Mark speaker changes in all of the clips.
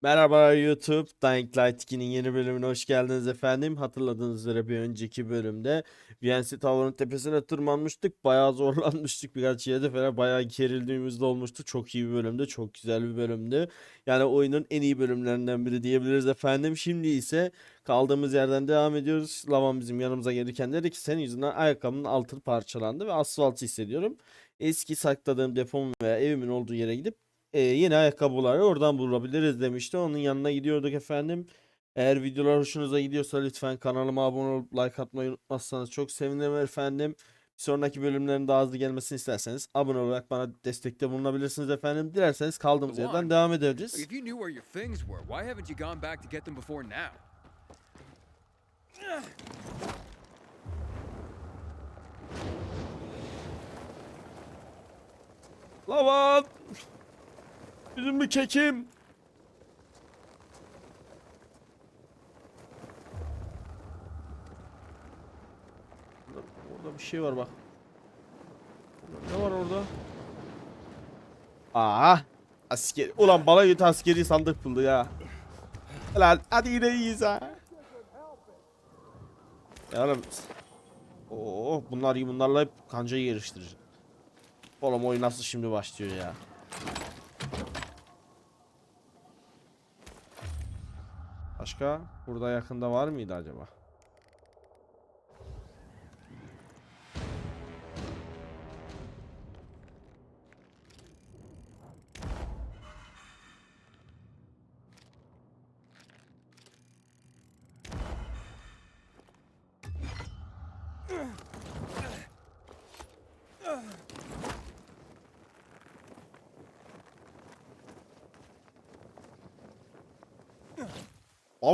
Speaker 1: Merhaba YouTube, Dying Light 2'nin yeni bölümüne hoş geldiniz efendim. Hatırladığınız üzere bir önceki bölümde VNC Tower'ın tepesine tırmanmıştık. Bayağı zorlanmıştık, birkaç yerde falan bayağı gerildiğimiz de olmuştu. Çok iyi bir bölümdü, çok güzel bir bölümdü. Yani oyunun en iyi bölümlerinden biri diyebiliriz efendim. Şimdi ise kaldığımız yerden devam ediyoruz. Lawan bizim yanımıza gelirken dedi ki senin yüzünden ayakkabımın altı parçalandı ve asfaltı hissediyorum. Eski sakladığım depom veya evimin olduğu yere gidip yeni ayakkabıları oradan bulabiliriz demişti. Onun yanına gidiyorduk efendim. Eğer videolar hoşunuza gidiyorsa lütfen kanalıma abone olup like atmayı unutmazsanız çok sevinirim efendim. Bir sonraki bölümlerin daha hızlı gelmesini isterseniz abone olarak bana destekte bulunabilirsiniz efendim. Dilerseniz kaldığımız yerden devam edeceğiz.
Speaker 2: If you knew where your things were, why haven't you gone back to get them before now?
Speaker 1: Lawan! Bizim bir kekim. Orada bir şey var bak. Ne var orada? Aa, asker. Ulan bana göt askeri sandık buldu ya. Lan hadi yine iyiyiz ha. Ya oğlum. Oo, bunlar iyi, bunlarla hep kancayı yarıştıracak. Oğlum oyun nasıl şimdi başlıyor ya. Başka burada yakında var mıydı acaba?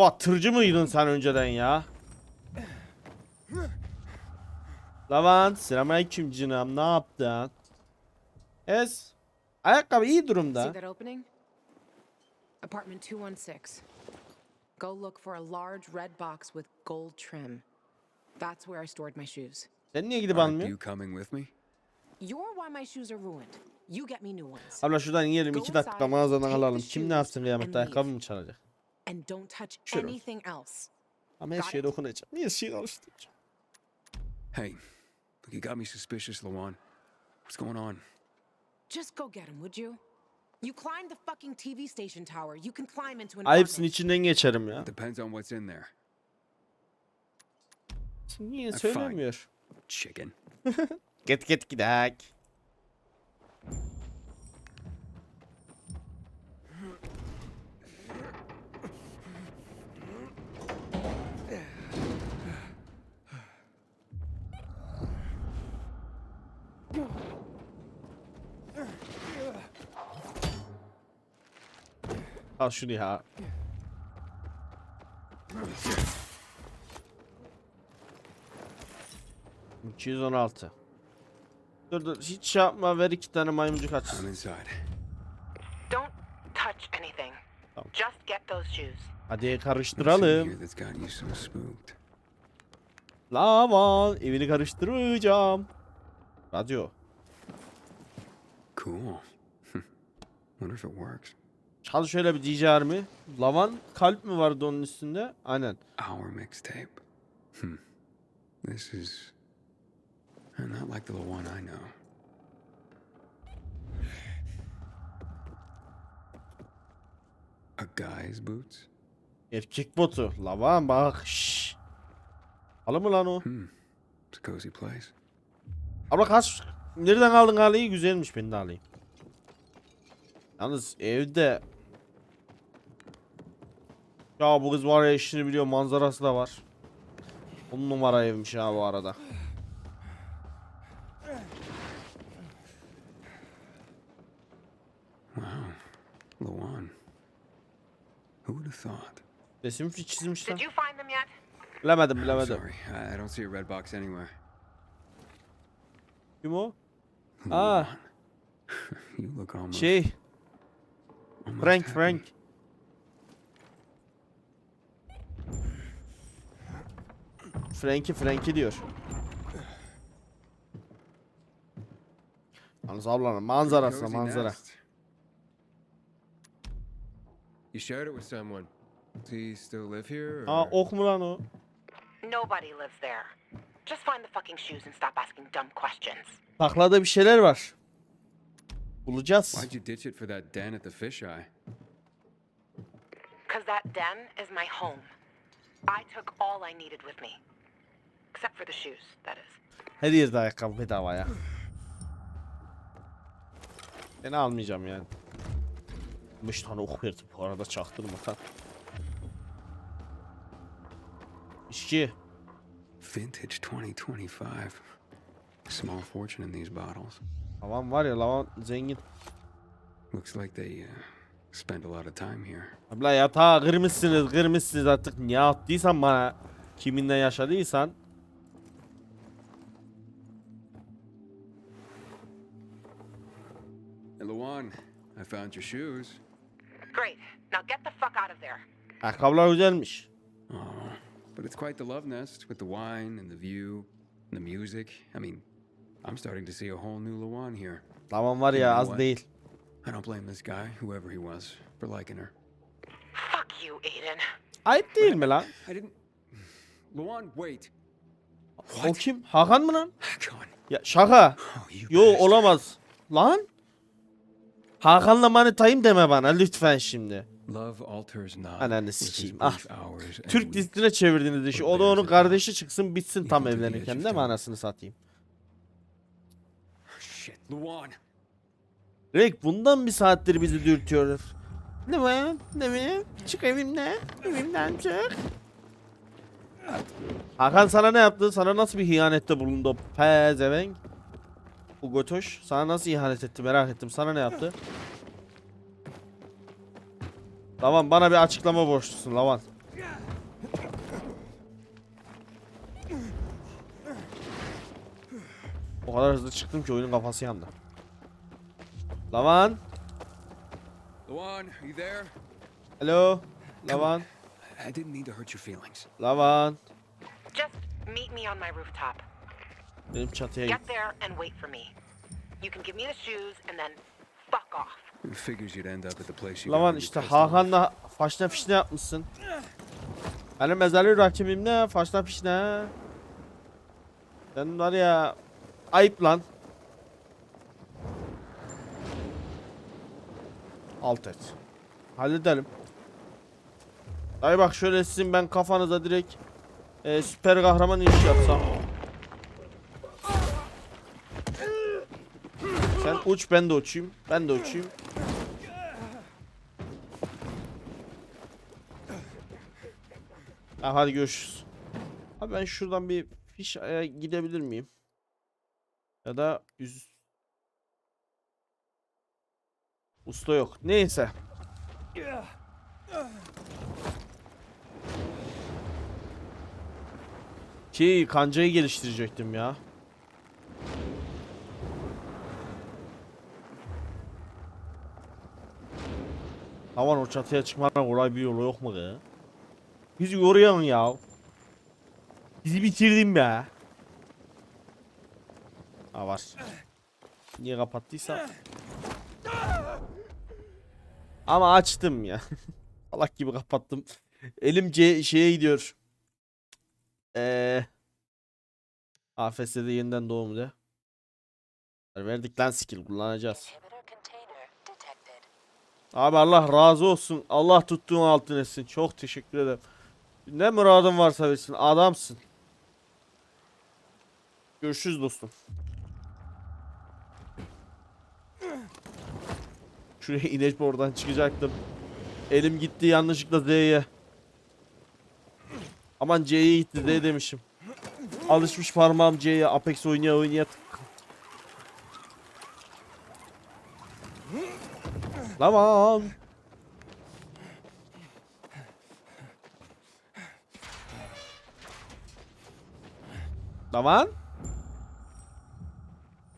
Speaker 1: Baba tırcı mıydın sen önceden ya? Lawan, selamünaleyküm canım, ne yaptın? Es, ayakkabı iyi
Speaker 3: See
Speaker 1: durumda.
Speaker 3: that opening? Apartment 216. Go look for a large red box with gold trim. That's where I stored my shoes.
Speaker 1: Sen niye gidip
Speaker 2: Aren't you
Speaker 1: almıyorsun?
Speaker 2: coming with me?
Speaker 3: You're why my shoes are ruined. You get me new ones.
Speaker 1: Abla şuradan yiyelim, 2 dakika mağazadan alalım. Kim ne yapsın
Speaker 3: and
Speaker 1: kıyamette,
Speaker 3: leave.
Speaker 1: ayakkabı mı çalacak?
Speaker 3: And don't touch
Speaker 1: Sure.
Speaker 3: anything else.
Speaker 1: Ama her
Speaker 3: Got
Speaker 1: şeye
Speaker 3: it?
Speaker 1: dokunacağım. Niye şeyi alıştıracağım?
Speaker 2: Hey, look, you got me suspicious, Lawan. What's going on?
Speaker 3: Just go get him, would you? You climbed the fucking TV station tower. You can climb into an
Speaker 1: Ayıpsın,
Speaker 3: apartment.
Speaker 1: içinden geçerim ya.
Speaker 2: Depends on what's in there.
Speaker 1: Niye
Speaker 2: Fine.
Speaker 1: söylemiyor?
Speaker 2: Chicken.
Speaker 1: Git gidek. Al şunu ya. ...216. Dur hiç şey yapma, ver 2 tane maymuncuk aç.
Speaker 2: I'm inside.
Speaker 4: Don't touch anything.
Speaker 1: Tamam.
Speaker 4: Just get those shoes.
Speaker 1: Hadi
Speaker 2: What's in
Speaker 1: karıştıralım.
Speaker 2: here that's got you so spooked?
Speaker 1: Lawan, evini karıştıracağım. Radyo.
Speaker 2: Cool. Wonder if it works.
Speaker 1: Çal şöyle bir DJ mi? Lawan kalp mi vardı onun üstünde? Aynen.
Speaker 2: Our mixtape. This is not like the one I know. A guy's boots?
Speaker 1: Erkek botu. Lawan bak. Şşş. Alır mı lan o?
Speaker 2: It's a cozy place.
Speaker 1: Abla kaç. Nereden aldın halıyı? Güzelmiş, ben de alayım. Yalnız evde. Ya bu kız var ya, işini biliyor, manzarası da var. 10 numara evmiş ha bu arada.
Speaker 2: Wow. Lawan. Who would have thought?
Speaker 1: Resim çizmiş lan.
Speaker 4: Did you find them yet?
Speaker 1: Bilemedim
Speaker 2: I'm
Speaker 1: bilemedim.
Speaker 2: sorry. I don't see a red box anywhere.
Speaker 1: Kim o? Aa
Speaker 2: You look almost...
Speaker 1: şey.
Speaker 2: almost
Speaker 1: Frank
Speaker 2: happy.
Speaker 1: Frank. Frankie diyor. Yalnız ablanın manzarası
Speaker 2: Cozy
Speaker 1: manzara.
Speaker 2: nest. You shared it with someone. Does he still live here?
Speaker 1: Aa
Speaker 2: Or...
Speaker 1: ok mu lan o?
Speaker 4: Nobody lives there. Just find the fucking shoes and stop asking dumb questions.
Speaker 1: Taklada bir şeyler var. Bulacağız.
Speaker 2: Why'd you ditch it for that den at the fisheye?
Speaker 4: Because that den is my home. I took all I needed with me. Except for the shoes, that is.
Speaker 1: Her yerde ayakkabı bedava ya. Ben almayacağım yani. 5 tane ok verdim bu arada çaktırmadan. İşki.
Speaker 2: Vintage 2025. Small fortune in these bottles.
Speaker 1: Tamam var ya Lawan zengin.
Speaker 2: Looks like they spent a lot of time here.
Speaker 1: Abla yatağı kırmışsınız artık niye attıysan bana. Kiminle yaşadıysan.
Speaker 2: Hey, Lawan, I found your shoes.
Speaker 4: Great. Now get the fuck out of there.
Speaker 1: Ayakkabılar güzelmiş.
Speaker 2: Oh, but it's quite the love nest with the wine and the view and the music. I mean, I'm starting to see a whole new Lawan here.
Speaker 1: Lawan var ya
Speaker 2: You know
Speaker 1: az
Speaker 2: what?
Speaker 1: değil.
Speaker 2: I don't blame this guy, whoever he was, for liking her.
Speaker 4: Fuck you, Aiden.
Speaker 1: Ayıp değil mi lan?
Speaker 2: I didn't. Lawan, wait.
Speaker 1: O kim? Hakan mı lan?
Speaker 2: Hakan.
Speaker 1: Ya şaka.
Speaker 2: Oh, you
Speaker 1: Yo
Speaker 2: bastard.
Speaker 1: olamaz. Lan? Hakan'la manitayım deme bana lütfen şimdi.
Speaker 2: Love alters not.
Speaker 1: Ananı
Speaker 2: with his
Speaker 1: sikeyim,
Speaker 2: brief hours and
Speaker 1: Türk
Speaker 2: weeks.
Speaker 1: dizisine çevirdiniz işi. O da onun kardeşi çıksın bitsin tam evlenirken değil mi anasını satayım.
Speaker 2: Shit, Lawan.
Speaker 1: Rek bundan bir saattir bizi dürtüyorlar. Ne mi? Ne mi? Çık evimden. Evimden çık. Hakan sana ne yaptı? Sana nasıl bir ihanette bulundu o pezevenk? Bu götoş sana nasıl ihanet etti merak ettim. Sana ne yaptı? Lawan bana bir açıklama borçlusun Lawan. O kadar hızlı çıktım ki oyunun kafası yandı. Lawan.
Speaker 2: Lawan, are you there?
Speaker 1: Hello. Lawan.
Speaker 2: I didn't mean to hurt your feelings.
Speaker 1: Lawan.
Speaker 4: Just meet me on my rooftop.
Speaker 1: Benim çatıya git.
Speaker 4: Get there and wait for me. You can give me the shoes and then fuck off.
Speaker 2: Figures you'd end up at the place you
Speaker 1: Lawan
Speaker 2: got
Speaker 1: işte
Speaker 2: pissed off.
Speaker 1: Hakan'la faşna fişne yapmışsın. Benim mezarlı rakibim ne? Faşna fişne. Sen var ya ayıp lan. Alt et. Halledelim. Dayı bak şöyle sizin ben kafanıza direkt süper kahraman iş yapsam. Sen uç ben de uçayım. Ben de uçayım. Ha, hadi görüşürüz. Abi ben şuradan bir fiş gidebilir miyim? Ya da usta yok. Neyse. Ki kancayı geliştirecektim ya. Aman o çatıya çıkmanın kolay bir yolu yok mu ya? Bizi yoruyorsun ya. Bizi bitirdin be. Ha var. Niye kapattıysa? Ama açtım ya. Salak gibi kapattım. Elim şeye gidiyor. AFS'de yeniden doğum de. Verdik lan skill kullanacağız. Abi Allah razı olsun. Allah tuttuğun altın etsin. Çok teşekkür ederim. Ne muradın varsa versin. Adamsın. Görüşürüz dostum. Şuraya inek oradan çıkacaktım. Elim gitti yanlışlıkla Z'ye. Aman C'ye gitti Z demişim. Alışmış parmağım C'ye. Apex oynaya oynaya. Lawan. Lawan.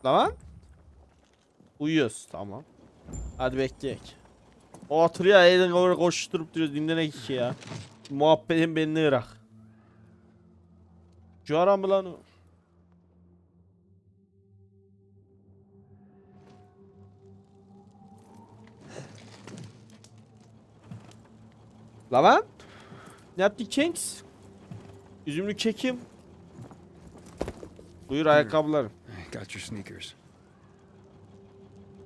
Speaker 1: Lawan. Uyuyoruz tamam. Hadi bekleyek. O oturuyor elden oraya koşturup duruyoruz dinlenek iki ya. Muhabbetin beni bırak. Şu aram mı lan o? Lawan? Ne yaptın Kings? Üzümlü kekim. Buyur ayakkabılarım.
Speaker 2: I got your sneakers.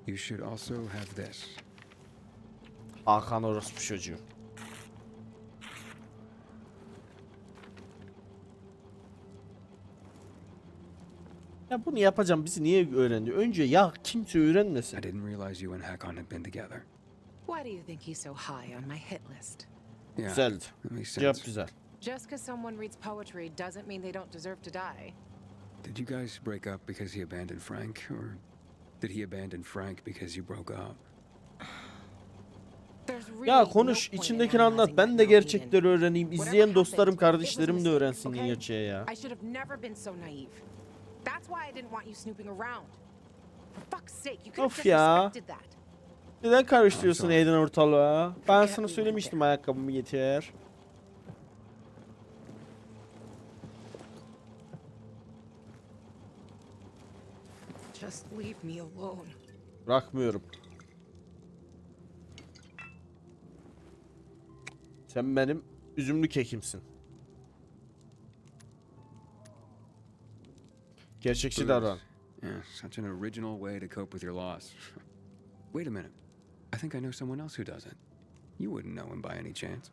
Speaker 2: You should also have this.
Speaker 1: Hakan orospu çocuğu. Ya bunu yapacağım, bizi niye öğrendi? Önce ya kimse öğrenmesin.
Speaker 2: I didn't realize you and Hakon had been together.
Speaker 3: Why do you think he's so high on my hit list?
Speaker 2: Yeah,
Speaker 1: Güzeldi.
Speaker 2: that makes
Speaker 1: Cevap
Speaker 2: sense.
Speaker 1: güzel.
Speaker 3: Just because someone reads poetry doesn't mean they don't deserve to die.
Speaker 2: Did you guys break up because he abandoned Frank, or did he abandon Frank because you broke up?
Speaker 3: There's really
Speaker 1: Ya
Speaker 3: no
Speaker 1: konuş,
Speaker 3: point in
Speaker 1: içindekini anlat.
Speaker 3: analyzing
Speaker 1: Ben
Speaker 3: that
Speaker 1: de
Speaker 3: now, Eden.
Speaker 1: gerçekleri öğreneyim.
Speaker 3: Whatever
Speaker 1: İzleyen dostlarım,
Speaker 3: happened,
Speaker 1: kardeşlerim
Speaker 3: it
Speaker 1: de
Speaker 3: was a
Speaker 1: öğrensin
Speaker 3: mistake,
Speaker 1: gerçeği ya.
Speaker 3: I should have never been so naive. That's why I didn't want you snooping around. For fuck's sake, you could have
Speaker 1: Of
Speaker 3: just
Speaker 1: ya.
Speaker 3: respected that.
Speaker 1: Neden karıştırıyorsun
Speaker 2: Tamam.
Speaker 1: Aiden ortalığa? Ben
Speaker 3: Forget
Speaker 1: sana
Speaker 3: we
Speaker 1: söylemiştim
Speaker 3: went
Speaker 1: ayakkabımı getir.
Speaker 3: Just leave me alone.
Speaker 1: Bırakmıyorum. Sen benim üzümlü kekimsin. Gerçekçi davran.
Speaker 2: Yeah, such an original way to cope with your loss. Wait a minute. I think I know someone else who does it. You wouldn't know him by any chance.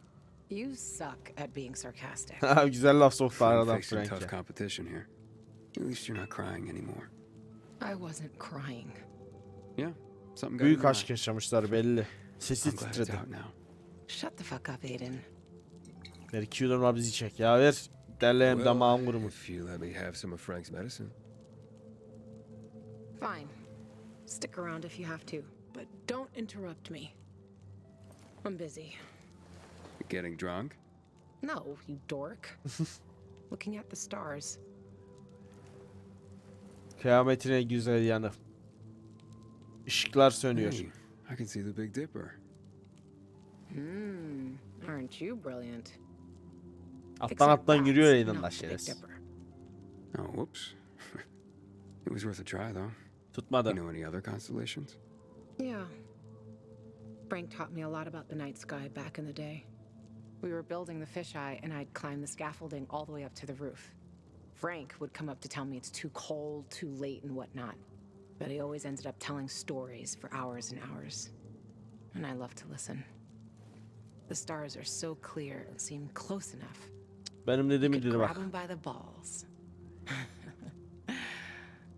Speaker 3: You suck at being sarcastic.
Speaker 1: Güzel laf soktu
Speaker 2: I'm
Speaker 1: aradan
Speaker 2: facing tough
Speaker 1: Frank'e.
Speaker 2: competition here. At least you're not crying anymore.
Speaker 3: I wasn't crying.
Speaker 2: Yeah, something got in
Speaker 1: Büyük
Speaker 2: your
Speaker 1: aşk
Speaker 2: eye.
Speaker 1: yaşamışlar belli. Sesi
Speaker 2: I'm glad it's
Speaker 1: titredi.
Speaker 2: out now.
Speaker 3: Shut the fuck up, Aiden.
Speaker 1: Ver 2 yudum bizi çek ya, ver. Derleyem damağım kurumuş.
Speaker 2: if you let me have some of Frank's medicine.
Speaker 3: Fine. Stick around if you have to, but don't interrupt me. I'm busy.
Speaker 2: Getting drunk?
Speaker 3: No, you dork. Looking at the stars.
Speaker 1: Kıyametin en güzel yanı. Işıklar sönüyor.
Speaker 2: Hey, I can see the Big Dipper.
Speaker 3: Aren't you brilliant?
Speaker 1: Alttan alttan
Speaker 3: that's
Speaker 1: yürüyor Aiden
Speaker 3: not
Speaker 1: la
Speaker 3: the Big
Speaker 1: şerefsiz.
Speaker 3: Dipper.
Speaker 2: Oh, whoops. It was worth a try, though.
Speaker 1: Tutmadı.
Speaker 2: You know any other constellations?
Speaker 3: Yeah. Frank taught me a lot about the night sky back in the day. We were building the fisheye, and I'd climb the scaffolding all the way up to the roof. Frank would come up to tell me it's too cold, too late, and whatnot. But he always ended up telling stories for hours and hours. And I loved to listen. The stars are so clear and seem close enough.
Speaker 1: Benim dediğimi
Speaker 3: Could
Speaker 1: dedi
Speaker 3: grab
Speaker 1: bak.
Speaker 3: them by the balls.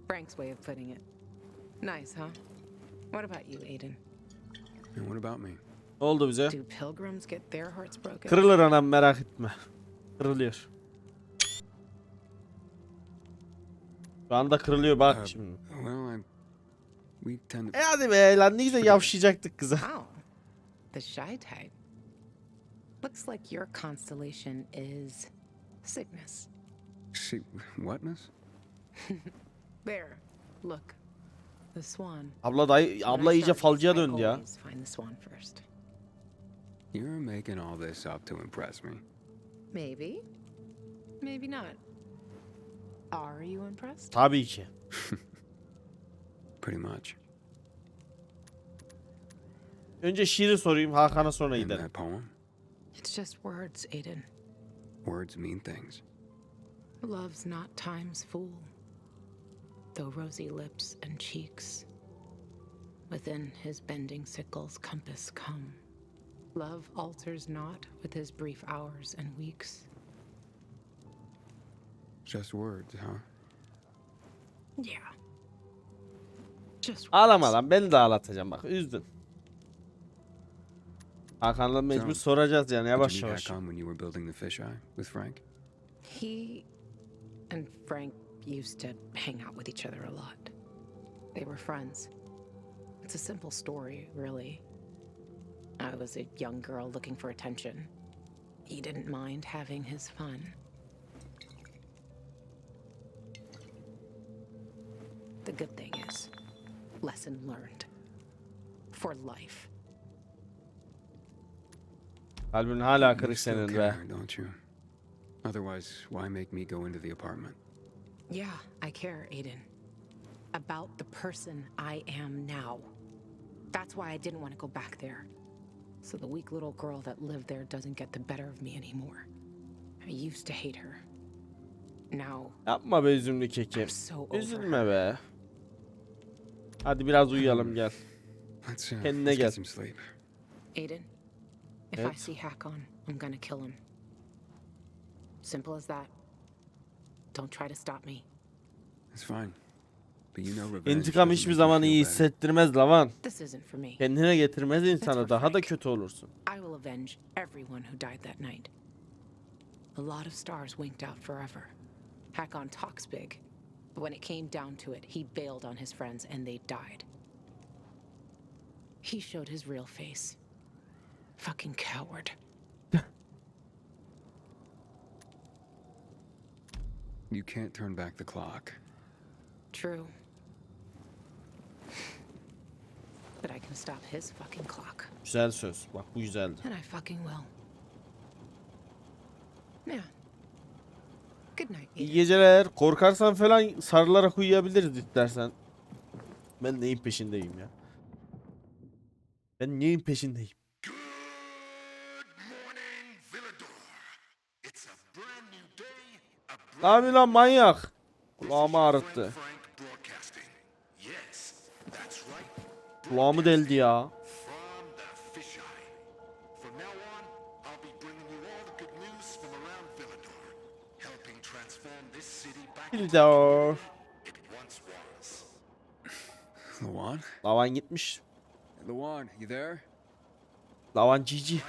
Speaker 3: Frank's way of putting it. Nice, huh? What about you, Aiden?
Speaker 2: And what about me?
Speaker 1: Ne oldu bize?
Speaker 3: Do pilgrims get their hearts broken?
Speaker 1: Kırılır anam, merak etme. Kırılıyor. Şu anda kırılıyor bak şimdi.
Speaker 2: Well, we tend to.
Speaker 1: Hadi be lan, ne güzel yavşayacaktık kıza.
Speaker 3: Wow, the shy type. Looks like your constellation is sickness.
Speaker 2: See, whatness?
Speaker 3: There, look, the swan.
Speaker 1: Abla iyice falcıya döndü ya.
Speaker 3: Always find the swan first.
Speaker 2: You're making all this up to impress me.
Speaker 3: Maybe, maybe not. Are you impressed?
Speaker 1: Tabii ki.
Speaker 2: Pretty much.
Speaker 1: Önce şiiri sorayım, Hakan'a sonra
Speaker 2: And
Speaker 1: gidelim.
Speaker 2: that poem?
Speaker 3: It's just words, Aiden.
Speaker 2: Words mean things.
Speaker 3: Love's not time's fool, though rosy lips and cheeks within his bending sickle's compass come. Love alters not with his brief hours and weeks.
Speaker 2: Just words, huh?
Speaker 3: Yeah. Just words.
Speaker 1: Ağlama lan, beni de ağlatacağım bak, üzdün. Hakan'la mecbur soracağız yani,
Speaker 2: Did
Speaker 1: yavaş
Speaker 2: you meet
Speaker 1: yavaş.
Speaker 2: Hakon when you were building the fisheye with Frank?
Speaker 3: He and Frank used to hang out with each other a lot. They were friends. It's a simple story, really. I was a young girl looking for attention. He didn't mind having his fun. The good thing is, lesson learned. For life.
Speaker 1: Kalbin hala
Speaker 2: You
Speaker 1: kırık
Speaker 2: still
Speaker 1: senin be.
Speaker 2: care, don't you? Otherwise, why make me go into the apartment?
Speaker 3: Yeah, I care, Aiden. About the person I am now. That's why I didn't want to go back there. so the weak little girl that lived there doesn't get the better of me anymore. I used to hate her. Now
Speaker 1: Yapma be üzümlü kekim.
Speaker 3: I'm so over
Speaker 1: Üzülme
Speaker 3: her.
Speaker 1: be. Hadi biraz uyuyalım gel. Kendine
Speaker 2: Let's
Speaker 1: gel.
Speaker 2: get some sleep.
Speaker 3: Aiden, if I
Speaker 1: Evet.
Speaker 3: see Hakon, I'm gonna kill him. Simple as that. Don't try to stop me.
Speaker 2: It's fine. But you know revenge
Speaker 1: İntikam
Speaker 2: doesn't
Speaker 1: hiçbir
Speaker 2: make you
Speaker 1: zaman
Speaker 2: feel
Speaker 1: iyi
Speaker 2: better.
Speaker 1: hissettirmez Lawan.
Speaker 3: This isn't for me.
Speaker 1: Kendine getirmez insanı,
Speaker 3: for
Speaker 1: daha da
Speaker 3: Frank.
Speaker 1: kötü olursun.
Speaker 3: I will avenge everyone who died that night. A lot of stars winked out forever. Hakon talks big, but when it came down to it, he bailed on his friends and they died. He showed his real face. Fucking coward.
Speaker 2: You can't turn back the clock.
Speaker 3: True. But I can stop his fucking clock.
Speaker 1: Güzel söz. Bak bu güzeldi.
Speaker 3: And I fucking will. Yeah. Good night,
Speaker 1: İyi
Speaker 3: Aiden.
Speaker 1: geceler. Korkarsan falan sarılarak uyuyabiliriz istersen. Ben neyin peşindeyim ya? Ben neyin peşindeyim? Ne yapıyorsun lan manyak? Kulağımı ağrıttı. Kulağımı deldi ya. Bildor.
Speaker 2: Lawan?
Speaker 1: Lawan gitmiş.
Speaker 2: Lawan, you there?
Speaker 1: Lawan GG.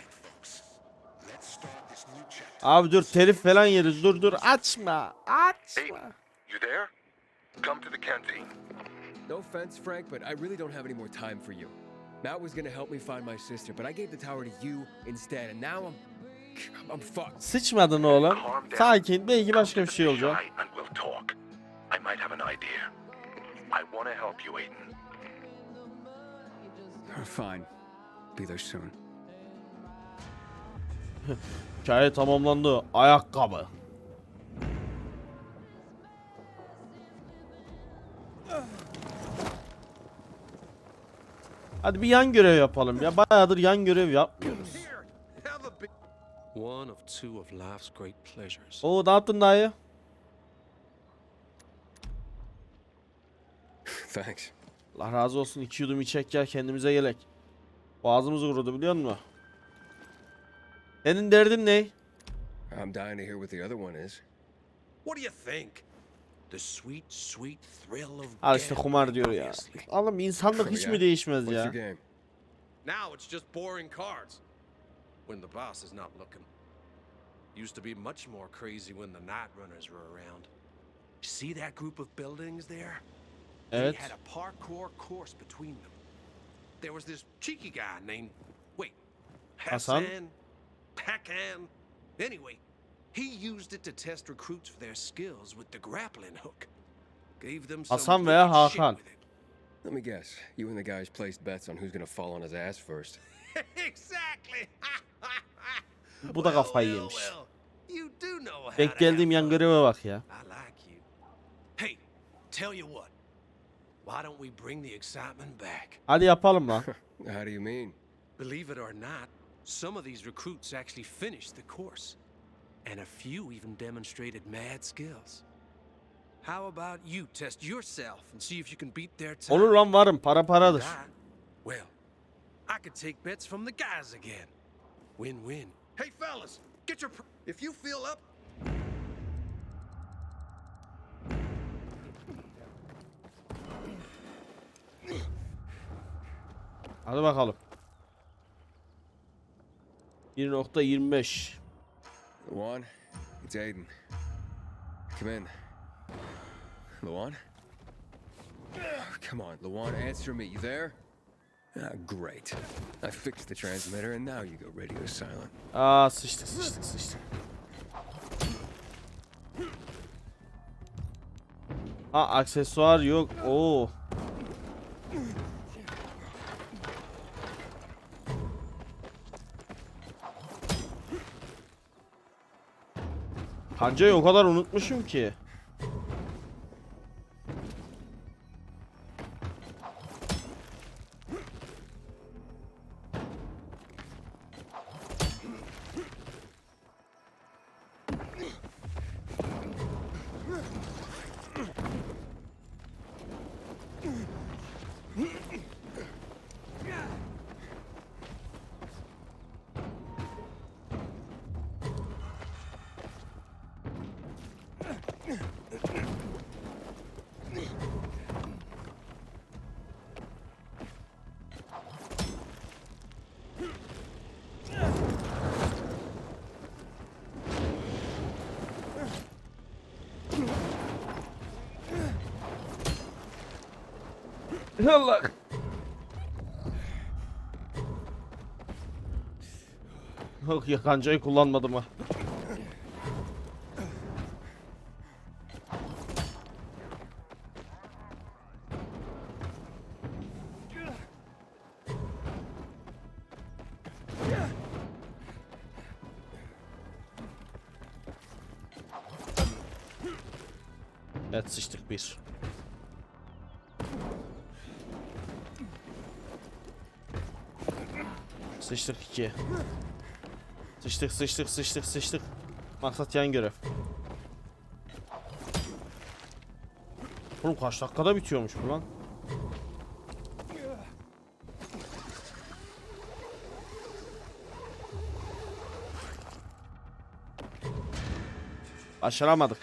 Speaker 1: Abi dur telif falan yeriz. Dur açma. Açma.
Speaker 5: You there? Come to the canteen.
Speaker 2: No offense, Frank, but I really don't have any more time for you. Matt was gonna help me find my sister, but I gave the tower to you instead, and now I'm fucked.
Speaker 1: Sıçmadın oğlum. Sakin. Belki başka bir şey olacak.
Speaker 5: Shy and we'll talk. I might have an idea. I want to help you, Aiden.
Speaker 2: Fine. Be there soon.
Speaker 1: Hikaye tamamlandı. Ayakkabı. Hadi bir yan görev yapalım ya. Bayağıdır yan görev yapmıyoruz.
Speaker 6: One of two of life's great pleasures.
Speaker 1: Oo ne yaptın dayı?
Speaker 2: Thanks.
Speaker 1: Allah razı olsun. 2 yudum içecek ya kendimize gelek. Boğazımız kurudu biliyor musun? Senin derdin ne?
Speaker 2: I'm dying to hear what the other one is.
Speaker 6: What do you think? The sweet, sweet thrill of
Speaker 1: Al işte
Speaker 6: gambling,
Speaker 1: kumar diyor ya.
Speaker 6: obviously.
Speaker 1: Oğlum insanlık hiç mi değişmez
Speaker 2: What's
Speaker 1: ya?
Speaker 2: your game?
Speaker 6: Now it's just boring cards. When the boss is not looking. Used to be much more crazy when the night runners were around. See that group of buildings there?
Speaker 1: Evet.
Speaker 6: They had a parkour course between them. There was this cheeky guy named, wait,
Speaker 1: Hasan?
Speaker 6: Hakan. Anyway, he used it to test recruits for their skills with the grappling hook. Gave them some
Speaker 1: Hasan veya
Speaker 6: wicked shit
Speaker 1: Hakan.
Speaker 6: with it.
Speaker 2: Let me guess. You and the guys placed bets on who's gonna fall on his ass first.
Speaker 6: Exactly.
Speaker 1: Bu da kafayı yemiş.
Speaker 6: You do know how
Speaker 1: Denk
Speaker 6: to
Speaker 1: geldiğim
Speaker 6: have
Speaker 1: yan
Speaker 6: fun.
Speaker 1: göreve bak ya.
Speaker 6: I like you. Hey, tell you what. Why don't we bring the excitement back?
Speaker 1: Hadi yapalım lan.
Speaker 2: How do you mean?
Speaker 6: Believe it or not, some of these recruits actually finished the course. And a few even demonstrated mad skills. How about you test yourself and see if you can beat their time?
Speaker 1: Olur lan varım. Para paradır.
Speaker 6: Well, I could take bets from the guys again. Win-win. Hey fellas, get your if you feel up.
Speaker 1: Hadi bakalım. 1.25.
Speaker 2: Lawan, it's Aiden. Come in. Lawan? Come on, Lawan, answer me. You there? Ah, great. I fixed the transmitter and now you go radio silent.
Speaker 1: Aa sıçtık. Ha aksesuar yok. Oo. Kancayı o kadar unutmuşum ki. Allah. Yok ya, kancayı kullanmadım ha. Evet, sıçtık bir. Sıçtık iki. Sıçtık. Maksat yan görev. Oğlum kaç dakikada bitiyormuş bu lan? Başaramadık.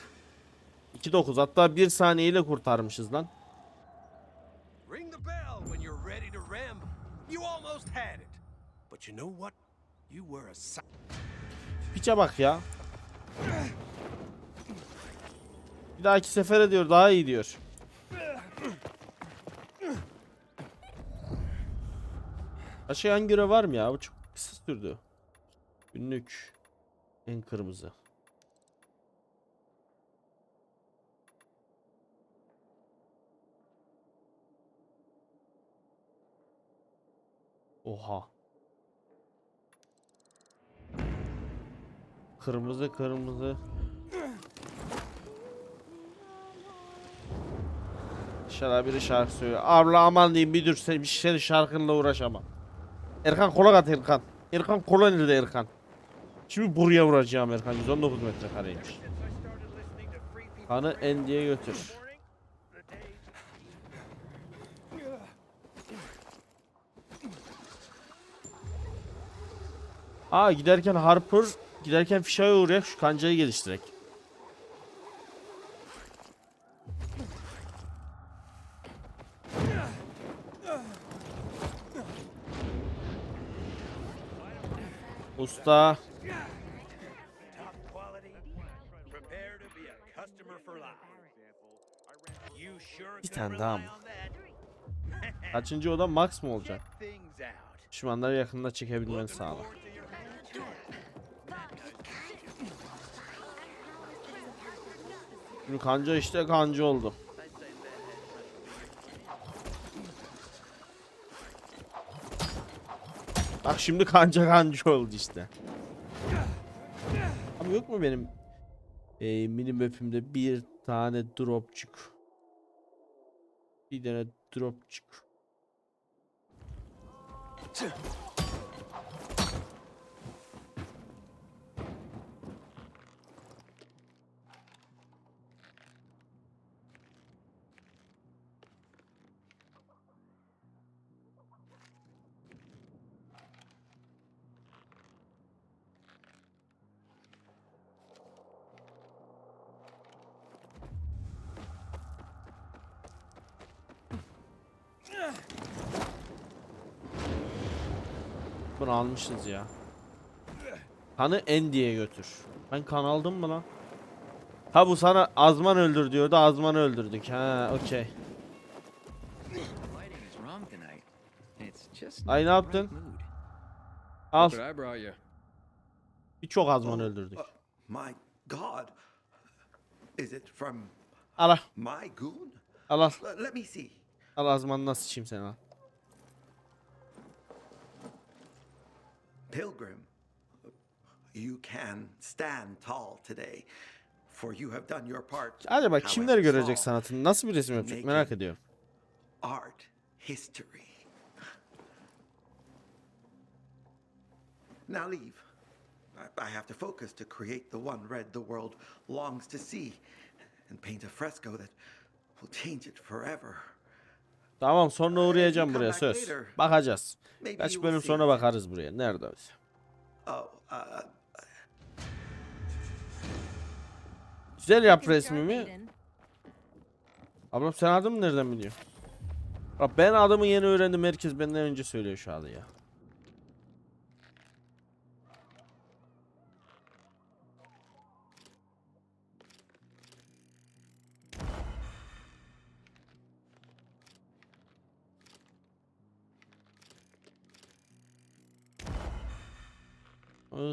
Speaker 1: 2-9, hatta 1 saniyeyle kurtarmışız lan.
Speaker 6: Ring the bell when you're ready to ram. You almost had it. But you know what? You were a
Speaker 1: Piçe bak ya. Bir dahaki sefere diyor daha iyi diyor. Başka yan görev var mı ya? Bu çok kısa sürdü. Günlük. En kırmızı. Oha. Kırmızı. Dışarıda biri şarkı söylüyor. Abla aman diyeyim, bir dur, sen bir senin şarkınla uğraşamam. Erkan kola kat Erkan. Erkan kola nerede Erkan? Şimdi buraya vuracağım Erkan. 119 metrekareymiş. Kanı Endi'ye götür. Aa, giderken Harper, giderken fişeye uğrayak, şu kancayı geliştirek. Usta. Bir tane daha mı? Kaçıncı oda, max mı olacak? Düşmanları yakında çekebilmeni sağla. Şimdi kanca işte kanca oldu. Bak şimdi kanca oldu işte. Ama yok mu benim mini map'imde bir tane dropçuk? Bir tane dropçuk. Bunu almışız ya. Kanı Endi'ye götür. Ben kan aldım mı lan? Ha, bu sana Azman öldür diyordu. Azman'ı öldürdük. Ha, okey. Ay, ne yaptın? Al.
Speaker 2: Look what I brought you.
Speaker 1: Birçok Azman öldürdük.
Speaker 7: My God. Is it from
Speaker 1: Al.
Speaker 7: my goon?
Speaker 1: Al.
Speaker 7: Let me see.
Speaker 1: Al Azman'ı, nasıl sıçayım seni al.
Speaker 7: Pilgrim, you can stand tall today, for you have done your part.
Speaker 1: Acaba kimler
Speaker 7: However
Speaker 1: görecek
Speaker 7: small,
Speaker 1: sanatını? Nasıl bir resim yapacak merak ediyorum.
Speaker 7: Art, history. Now leave. I have to focus to create the one red the world longs to see, and paint a fresco that will change it forever.
Speaker 1: Tamam, sonra uğrayacağım buraya, söz. Bakacağız. Kaç bölüm sonra bakarız buraya. Nerede?
Speaker 7: Oh,
Speaker 1: Güzel yap resmimi. Ablam, sen adımı nereden biliyorsun? Bak, ben adımı yeni öğrendim. Herkes benden önce söylüyor şu adı ya.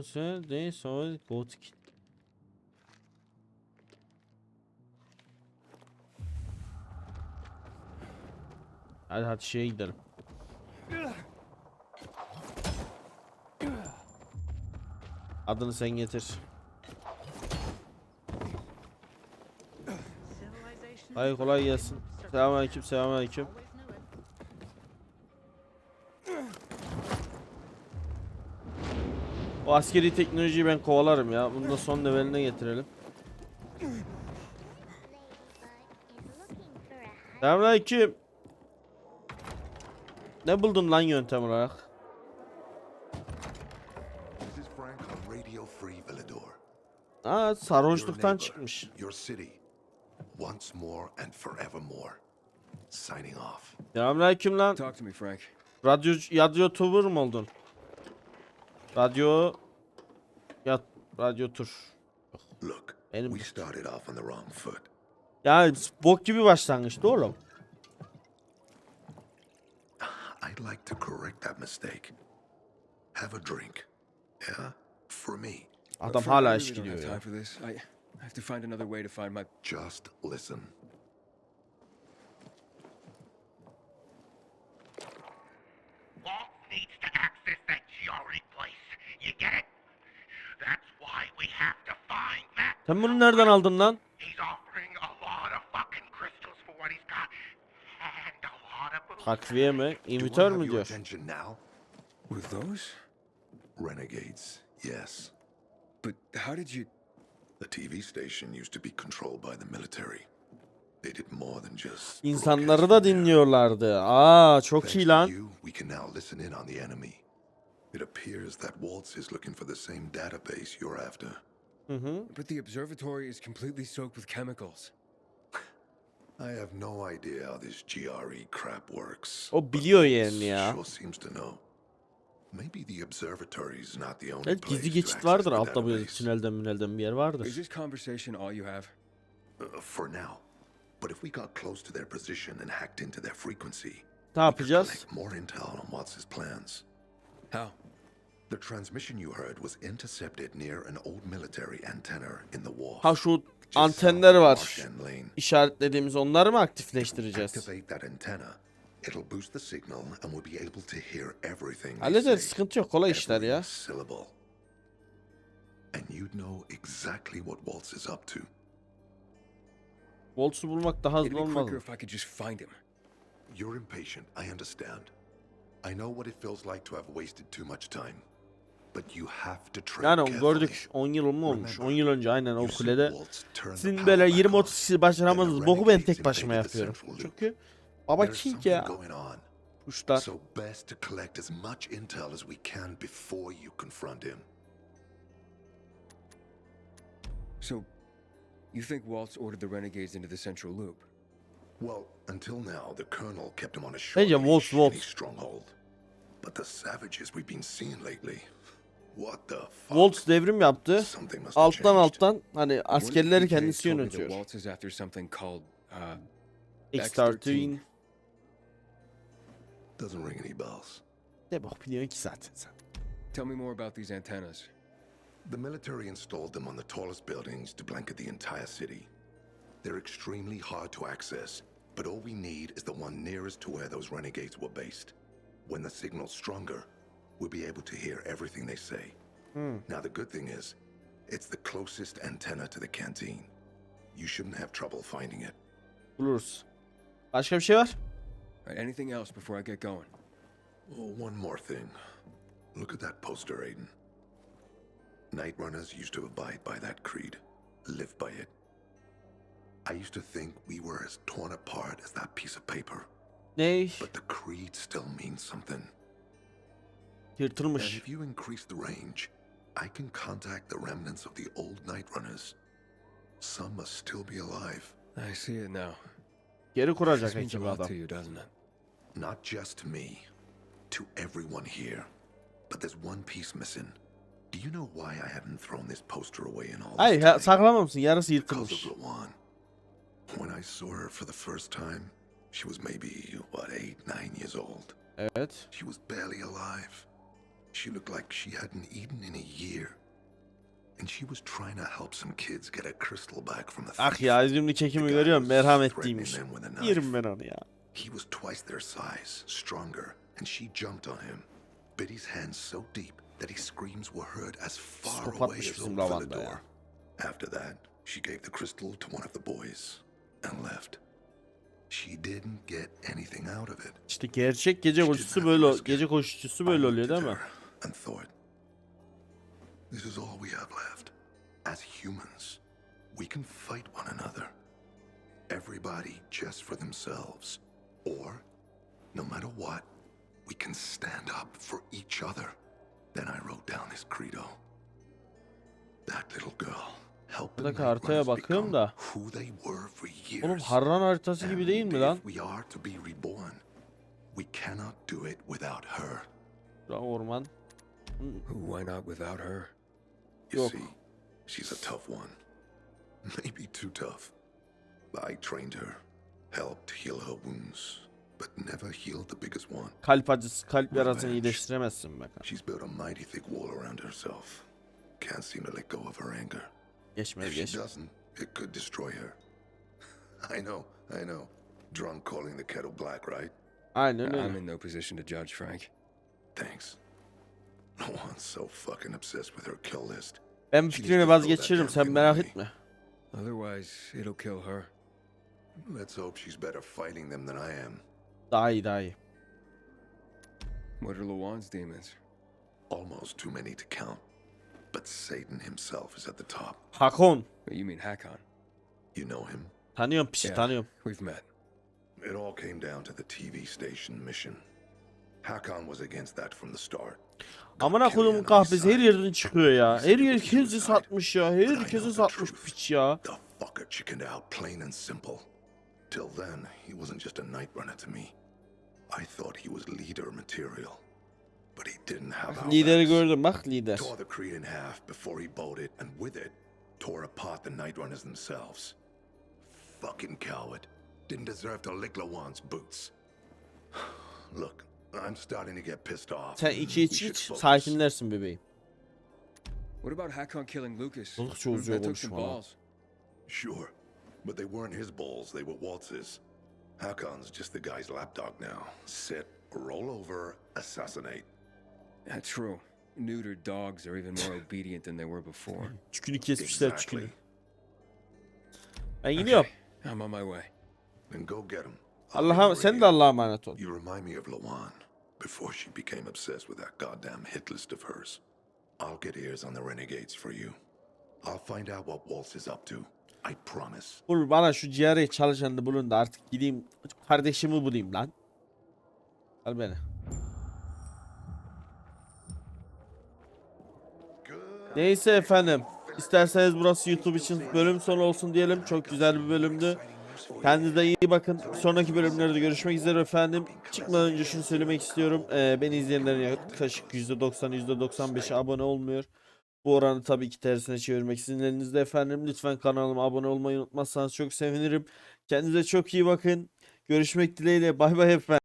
Speaker 1: Nasıl değil sonra gotik. Hadi şeye gidelim. Adını sen getir. Hayır kolay gelsin. Selamünaleyküm, selamünaleyküm. O askeri teknolojiyi ben kovalarım ya. Bunu da son leveline getirelim. Selamünaleyküm. Ne buldun lan yöntem olarak?
Speaker 5: This is Frank on Radio Free Villador.
Speaker 1: Aa, sarhoşluktan çıkmış.
Speaker 5: Your city. Once more and forevermore. Signing off.
Speaker 1: Selamünaleyküm lan.
Speaker 2: Talk to me, Frank.
Speaker 1: Radyo tuber mu oldun? Radyo tur.
Speaker 5: Look,
Speaker 1: Benim
Speaker 5: we started off on the wrong foot.
Speaker 1: yani bok gibi başlangıçtı oğlum.
Speaker 5: I'd like to correct that mistake. Have a drink. Yeah? For me.
Speaker 1: Adam
Speaker 2: Frank,
Speaker 1: hala
Speaker 2: I
Speaker 1: iş
Speaker 2: really don't
Speaker 1: gidiyor
Speaker 2: have
Speaker 1: ya.
Speaker 2: time for this. I have to find another way to find my.
Speaker 5: Just listen.
Speaker 8: Walt needs to access that GRE place. You get it? That's why we have to find that.
Speaker 1: Sen bunu nereden aldın lan?
Speaker 8: He's offering a lot of fucking crystals for what he's got. And a lot of booze.
Speaker 1: Takviye mi?
Speaker 5: Do I
Speaker 1: İmitör
Speaker 5: have
Speaker 1: mü
Speaker 5: your
Speaker 1: diyor?
Speaker 5: attention now?
Speaker 2: With those?
Speaker 5: Renegades, yes.
Speaker 2: But how did you?
Speaker 5: The TV station used to be controlled by the military. They did more than just
Speaker 1: İnsanları
Speaker 5: broadcast
Speaker 1: da
Speaker 5: from there.
Speaker 1: dinliyorlardı. Aa, çok
Speaker 5: Thanks
Speaker 1: iyi
Speaker 5: to
Speaker 1: lan.
Speaker 5: you, we can now listen in on the enemy. It appears that Waltz is looking for the same database you're after.
Speaker 2: But the observatory is completely soaked with chemicals.
Speaker 5: I have no idea how this GRE crap works.
Speaker 1: O
Speaker 5: but
Speaker 1: biliyor
Speaker 5: Waltz
Speaker 1: yani ya.
Speaker 5: Sure seems to know. Maybe the observatory is not the only
Speaker 1: Evet,
Speaker 5: place
Speaker 1: gizli
Speaker 5: to
Speaker 1: geçit
Speaker 5: access
Speaker 1: vardır
Speaker 5: the
Speaker 1: altta böyle
Speaker 5: database.
Speaker 1: tünelden bir yer
Speaker 2: Is
Speaker 1: vardır.
Speaker 2: this conversation all you have?
Speaker 5: For now. But if we got close to their position and hacked into their frequency,
Speaker 1: Ne
Speaker 5: we could
Speaker 1: yapacağız?
Speaker 5: collect more intel on Watts' plans.
Speaker 2: How?
Speaker 5: The transmission you heard was intercepted near an old military antenna in the wharf.
Speaker 1: Ha şu
Speaker 5: just south
Speaker 1: antenler
Speaker 5: of
Speaker 1: var.
Speaker 5: Marshend Lane.
Speaker 1: İşaretlediğimiz onları mı
Speaker 5: If we
Speaker 1: aktifleştireceğiz?
Speaker 5: activate that antenna, it'll boost the signal and we'll be able to hear everything they
Speaker 1: Hallederiz,
Speaker 5: say.
Speaker 1: sıkıntı yok, kolay işler
Speaker 5: Every
Speaker 1: ya.
Speaker 5: syllable. And you'd know exactly what Waltz is up to.
Speaker 1: Volts'u bulmak daha
Speaker 2: It'd
Speaker 1: hızlı
Speaker 2: be
Speaker 1: olmaz
Speaker 2: quicker
Speaker 1: mı?
Speaker 2: if I could just find him.
Speaker 5: You're impatient, I understand. I know what it feels like to have wasted too much time. But you have to tread
Speaker 1: Yani
Speaker 5: carefully.
Speaker 1: gördük 10 yıl mu olmuş? 10 yıl önce aynen o
Speaker 5: You see
Speaker 1: kulede.
Speaker 5: Waltz turn the
Speaker 1: Sizin
Speaker 5: power
Speaker 1: böyle
Speaker 5: back
Speaker 1: 20-30
Speaker 5: on.
Speaker 1: kişi başaramadınız.
Speaker 5: Then the
Speaker 1: Boku ben
Speaker 5: renegades
Speaker 1: tek başıma
Speaker 5: invaded the
Speaker 1: yapıyorum.
Speaker 5: central loop.
Speaker 1: Çünkü Baba
Speaker 5: There's
Speaker 1: King
Speaker 5: something
Speaker 1: ya.
Speaker 5: going on.
Speaker 1: Kuşlar.
Speaker 5: So best to collect as much intel as we can before you confront him.
Speaker 2: So, you think Waltz ordered the renegades into the central loop?
Speaker 5: Well, until now, the colonel kept him on a short
Speaker 1: Bence Waltz,
Speaker 5: leash in
Speaker 1: Waltz.
Speaker 5: his stronghold. But the savages we've been seeing lately, what the fuck?
Speaker 1: Volts devrim yaptı.
Speaker 5: Something must have
Speaker 1: Alttan
Speaker 5: changed.
Speaker 1: hani
Speaker 2: One of the
Speaker 1: askerleri
Speaker 2: PKs
Speaker 1: kendisi
Speaker 2: told me that
Speaker 1: yönetiyor.
Speaker 2: Waltz is after something called,
Speaker 1: X13.
Speaker 5: Doesn't ring any bells.
Speaker 1: Ne bok biliyorsun ki zaten sen.
Speaker 2: Tell me more about these antennas.
Speaker 5: The military installed them on the tallest buildings to blanket the entire city. They're extremely hard to access, but all we need is the one nearest to where those renegades were based. When the signal's stronger, we'll be able to hear everything they say. Now the good thing is, it's the closest antenna to the canteen. You shouldn't have trouble finding it.
Speaker 1: Buluruz. Başka bir şey var?
Speaker 2: All right, anything else before I get going?
Speaker 5: Oh, one more thing. Look at that poster, Aiden. Night runners used to abide by that creed, live by it. I used to think we were as torn apart as that piece of paper,
Speaker 1: Ne?
Speaker 5: but the creed still means something. And
Speaker 1: Yırtılmış.
Speaker 5: if you increase the range, I can contact the remnants of the old Night Runners. Some must still be alive.
Speaker 2: I see it now.
Speaker 1: Geri kuracak
Speaker 2: This means a
Speaker 1: ekibi
Speaker 2: lot
Speaker 1: adam.
Speaker 2: to you, doesn't it?
Speaker 5: Not just to me, to everyone here. But there's one piece missing. Do you know why I haven't thrown this poster away in all
Speaker 1: Hayır
Speaker 5: this time?
Speaker 1: saklamamışsın, yarısı
Speaker 5: Because
Speaker 1: yırtılmış.
Speaker 5: of Lawan. When I saw her for the first time, she was maybe, 8, 9 years old.
Speaker 1: Evet.
Speaker 5: She was barely alive. She looked like she hadn't eaten in a year. And she was trying to help some kids get a crystal back from the
Speaker 1: Ah
Speaker 5: thief.
Speaker 1: ya, üzümlü kekimi
Speaker 5: The guy
Speaker 1: görüyorum.
Speaker 5: was
Speaker 1: Merhametliymiş.
Speaker 5: threatening them with a
Speaker 1: Yerim
Speaker 5: knife.
Speaker 1: ben onu ya.
Speaker 5: He was twice their size, stronger, and she jumped on him, bit his hands so deep that his screams were heard as far away
Speaker 1: Psikopatmış
Speaker 5: as
Speaker 1: bizim
Speaker 5: old
Speaker 1: Lawan'da ya.
Speaker 5: Villador. After that, she gave the crystal to one of the boys and left. She didn't get anything out of it.
Speaker 1: İşte gerçek gece koşucusu böyle gece koşucusu böyle oluyor değil mi?
Speaker 5: And thought, this is all we have left. As humans, we can fight one another. Everybody just for themselves. Or, no matter what, we can stand up for each other. Then I wrote down this credo. That little girl helped the
Speaker 1: Buradaki
Speaker 5: Night
Speaker 1: haritaya
Speaker 5: Runners
Speaker 1: bakıyorum
Speaker 5: become
Speaker 1: da.
Speaker 5: who they were for years.
Speaker 1: Oğlum Harran haritası gibi değil mi lan?
Speaker 5: If we are to be reborn, we cannot do it without her.
Speaker 1: Orman.
Speaker 2: Why not without her?
Speaker 5: You
Speaker 1: Yok.
Speaker 5: see, she's a tough one. Maybe too tough. I trained her, helped heal her wounds, but never healed the biggest one.
Speaker 1: Kalp acısı, kalp yarasını iyileştiremezsin be.
Speaker 5: She's built a mighty thick wall around herself. Can't seem to let go of her anger.
Speaker 1: Geçmez
Speaker 5: If she
Speaker 1: geçmez.
Speaker 5: doesn't, it could destroy her. I know. Drunk calling the kettle black, right?
Speaker 1: Aynen
Speaker 2: I'm
Speaker 1: öyle.
Speaker 2: in no position to judge, Frank.
Speaker 5: Thanks. No one's so fucking obsessed with her kill list.
Speaker 1: Ben fikrini vazgeçiririm, sen merak etme.
Speaker 2: Otherwise, it'll kill her.
Speaker 5: Let's hope she's better fighting them than I am.
Speaker 1: Daha iyi daha iyi.
Speaker 2: What are Lawan's demons?
Speaker 5: Almost too many to count. But Satan himself is at the top.
Speaker 1: Hakon.
Speaker 2: You mean Hakon?
Speaker 5: You know him?
Speaker 1: Tanıyorum pişi tanıyorum.
Speaker 2: We've met.
Speaker 5: It all came down to the TV station mission. Hakon was against that from the start.
Speaker 1: Amına kodumun kahvesi her yerden çıkıyor ya. Her herkesi satmış ya. Herkesi satmış piç ya.
Speaker 5: The fucker chickened out plain and simple. Till then, he wasn't just a night runner to me. I thought he was leader material. But he didn't have our
Speaker 1: Lideri
Speaker 5: backs.
Speaker 1: gördüm bak lider.
Speaker 5: Tore the Creed in half before he bowed it, and with it, tore apart the Night Runners themselves. Fucking coward. Didn't deserve to lick Lawan's boots. Look, I'm starting to get pissed off.
Speaker 1: Sen iki
Speaker 5: We should
Speaker 1: iç
Speaker 5: focus.
Speaker 1: sakinlersin bebeğim.
Speaker 2: What about Hakon killing Lucas?
Speaker 1: Oldukça uzuyor
Speaker 2: That took some
Speaker 1: konuşma lan.
Speaker 2: balls.
Speaker 5: Sure, but they weren't his balls, they were Waltz's. Hakon's just the guy's lapdog now. Sit, roll over, assassinate.
Speaker 2: That's true. Neutered dogs are even more obedient than they were before.
Speaker 1: Çükünü kesmişler
Speaker 5: Exactly.
Speaker 1: çükünü. Ben gidiyorum.
Speaker 2: I'm on my way.
Speaker 5: Then go get him.
Speaker 1: Allah'a sen de Allah'a emanet ol.
Speaker 5: You remind me of Lawan before she became obsessed with that goddamn hit list of hers. I'll get ears on the renegades for you. I'll find out what Waltz is up to. I promise.
Speaker 1: Bul bana şu ciğeri çalışanını bulun da artık gideyim kardeşimi bulayım lan. Al beni. Neyse efendim. İsterseniz burası YouTube için bölüm sonu olsun diyelim. Çok güzel bir bölümdü. Kendinize iyi bakın. Sonraki bölümlerde görüşmek üzere efendim. Çıkmadan önce şunu söylemek istiyorum. Beni izleyenlerin yaklaşık %90, %95'i abone olmuyor. Bu oranı tabii ki tersine çevirmek sizin elinizde efendim. Lütfen kanalıma abone olmayı unutmazsanız çok sevinirim. Kendinize çok iyi bakın. Görüşmek dileğiyle. Bay bay efendim.